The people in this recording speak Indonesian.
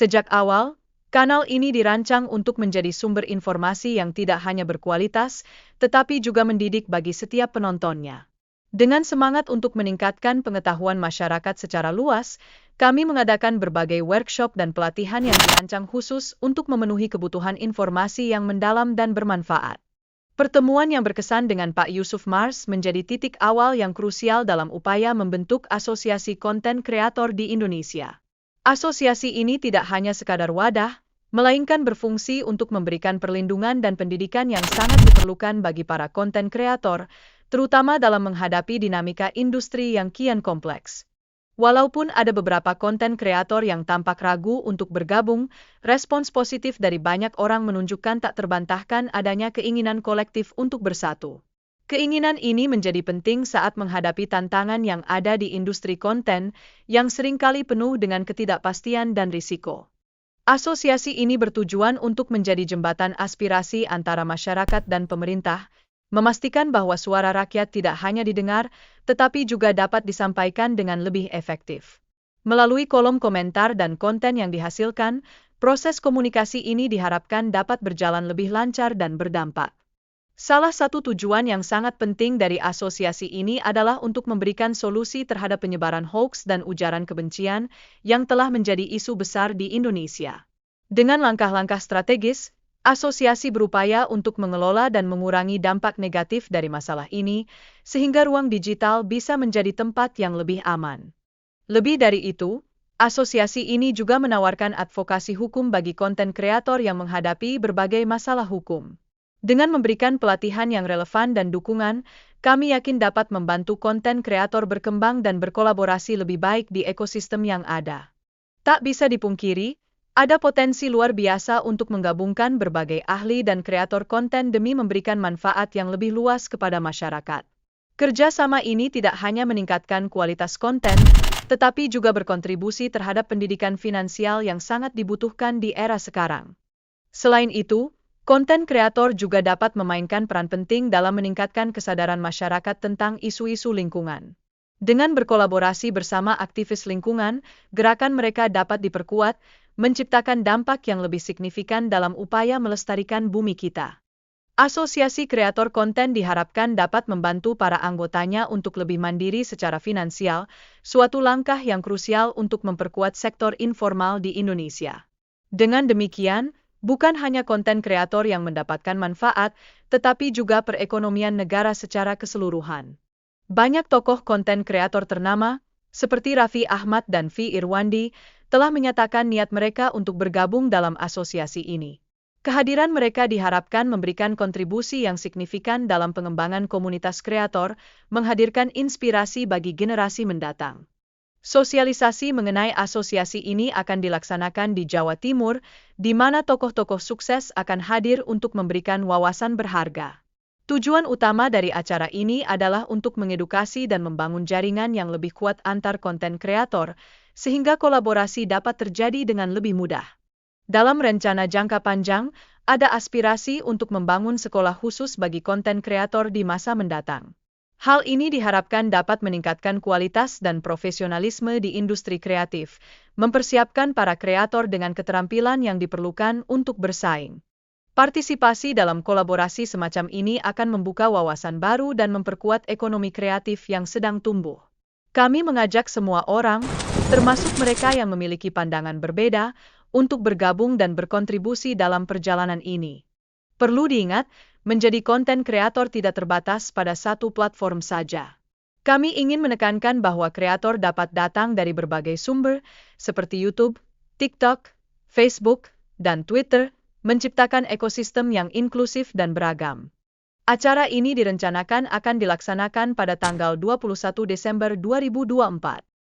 Sejak awal, kanal ini dirancang untuk menjadi sumber informasi yang tidak hanya berkualitas, tetapi juga mendidik bagi setiap penontonnya. Dengan semangat untuk meningkatkan pengetahuan masyarakat secara luas, kami mengadakan berbagai workshop dan pelatihan yang dirancang khusus untuk memenuhi kebutuhan informasi yang mendalam dan bermanfaat. Pertemuan yang berkesan dengan Pak Yusuf Mars menjadi titik awal yang krusial dalam upaya membentuk Asosiasi Konten Kreator di Indonesia. Asosiasi ini tidak hanya sekadar wadah, melainkan berfungsi untuk memberikan perlindungan dan pendidikan yang sangat diperlukan bagi para konten kreator, terutama dalam menghadapi dinamika industri yang kian kompleks. Walaupun ada beberapa konten kreator yang tampak ragu untuk bergabung, respons positif dari banyak orang menunjukkan tak terbantahkan adanya keinginan kolektif untuk bersatu. Keinginan ini menjadi penting saat menghadapi tantangan yang ada di industri konten yang seringkali penuh dengan ketidakpastian dan risiko. Asosiasi ini bertujuan untuk menjadi jembatan aspirasi antara masyarakat dan pemerintah, memastikan bahwa suara rakyat tidak hanya didengar, tetapi juga dapat disampaikan dengan lebih efektif. Melalui kolom komentar dan konten yang dihasilkan, proses komunikasi ini diharapkan dapat berjalan lebih lancar dan berdampak. Salah satu tujuan yang sangat penting dari asosiasi ini adalah untuk memberikan solusi terhadap penyebaran hoaks dan ujaran kebencian yang telah menjadi isu besar di Indonesia. Dengan langkah-langkah strategis, asosiasi berupaya untuk mengelola dan mengurangi dampak negatif dari masalah ini, sehingga ruang digital bisa menjadi tempat yang lebih aman. Lebih dari itu, asosiasi ini juga menawarkan advokasi hukum bagi konten kreator yang menghadapi berbagai masalah hukum. Dengan memberikan pelatihan yang relevan dan dukungan, kami yakin dapat membantu konten kreator berkembang dan berkolaborasi lebih baik di ekosistem yang ada. Tak bisa dipungkiri, ada potensi luar biasa untuk menggabungkan berbagai ahli dan kreator konten demi memberikan manfaat yang lebih luas kepada masyarakat. Kerjasama ini tidak hanya meningkatkan kualitas konten, tetapi juga berkontribusi terhadap pendidikan finansial yang sangat dibutuhkan di era sekarang. Selain itu, konten kreator juga dapat memainkan peran penting dalam meningkatkan kesadaran masyarakat tentang isu-isu lingkungan. Dengan berkolaborasi bersama aktivis lingkungan, gerakan mereka dapat diperkuat, menciptakan dampak yang lebih signifikan dalam upaya melestarikan bumi kita. Asosiasi kreator konten diharapkan dapat membantu para anggotanya untuk lebih mandiri secara finansial, suatu langkah yang krusial untuk memperkuat sektor informal di Indonesia. Dengan demikian, bukan hanya konten kreator yang mendapatkan manfaat, tetapi juga perekonomian negara secara keseluruhan. Banyak tokoh konten kreator ternama, seperti Raffi Ahmad dan V. Irwandi, telah menyatakan niat mereka untuk bergabung dalam asosiasi ini. Kehadiran mereka diharapkan memberikan kontribusi yang signifikan dalam pengembangan komunitas kreator, menghadirkan inspirasi bagi generasi mendatang. Sosialisasi mengenai asosiasi ini akan dilaksanakan di Jawa Timur, di mana tokoh-tokoh sukses akan hadir untuk memberikan wawasan berharga. Tujuan utama dari acara ini adalah untuk mengedukasi dan membangun jaringan yang lebih kuat antar konten kreator, sehingga kolaborasi dapat terjadi dengan lebih mudah. Dalam rencana jangka panjang, ada aspirasi untuk membangun sekolah khusus bagi konten kreator di masa mendatang. Hal ini diharapkan dapat meningkatkan kualitas dan profesionalisme di industri kreatif, mempersiapkan para kreator dengan keterampilan yang diperlukan untuk bersaing. Partisipasi dalam kolaborasi semacam ini akan membuka wawasan baru dan memperkuat ekonomi kreatif yang sedang tumbuh. Kami mengajak semua orang, termasuk mereka yang memiliki pandangan berbeda, untuk bergabung dan berkontribusi dalam perjalanan ini. Perlu diingat, menjadi konten kreator tidak terbatas pada satu platform saja. Kami ingin menekankan bahwa kreator dapat datang dari berbagai sumber, seperti YouTube, TikTok, Facebook, dan Twitter, menciptakan ekosistem yang inklusif dan beragam. Acara ini direncanakan akan dilaksanakan pada tanggal 21 Desember 2024.